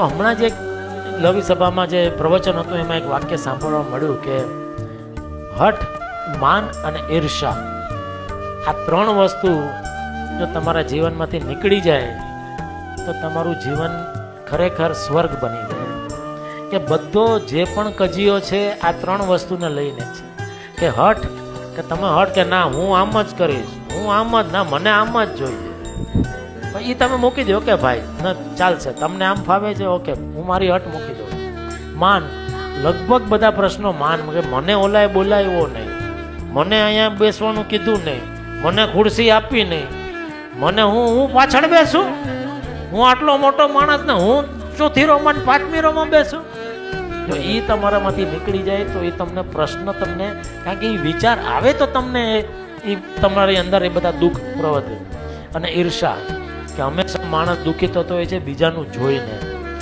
તો હમણાં જે લવી સભામાં જે પ્રવચન હતું એમાં એક વાક્ય સાંભળવા મળ્યું કે હઠ, માન અને ઈર્ષા, આ ત્રણ વસ્તુ જો તમારા જીવનમાંથી નીકળી જાય તો તમારું જીવન ખરેખર સ્વર્ગ બની જાય. કે બધો જે પણ કજીયો છે આ ત્રણ વસ્તુને લઈને છે. કે હઠ, કે તમે હઠ કે ના હું આમ જ કરીશ, હું આમ જ, ના મને આમ જ જોઈએ, એ તમે મૂકી દો કે ભાઈ ન ચાલશે, તમને આમ ફાવે છે, ઓકે હું મારી હઠ મૂકી દઉં. માન, લગભગ બધા પ્રશ્નો માન, કે મને ઓલાએ બોલાવ્યો નહીં, મને અહીંયા બેસવાનું કીધું નહીં, મને ખુરશી આપી નહીં, મને હું પાછળ બેસું, હું આટલો મોટો માણસ ને હું ચોથી રોમાં પાંચમી રોમાં બેસું. જો એ તમારામાંથી નીકળી જાય તો એ તમને પ્રશ્ન તમને, કારણ કે એ વિચાર આવે તો તમને એ તમારી અંદર એ બધા દુઃખ પ્રવર્તે. અને ઈર્ષા, કે હંમેશા માણસ દુઃખી થતો હોય છે બીજાનું જોઈને.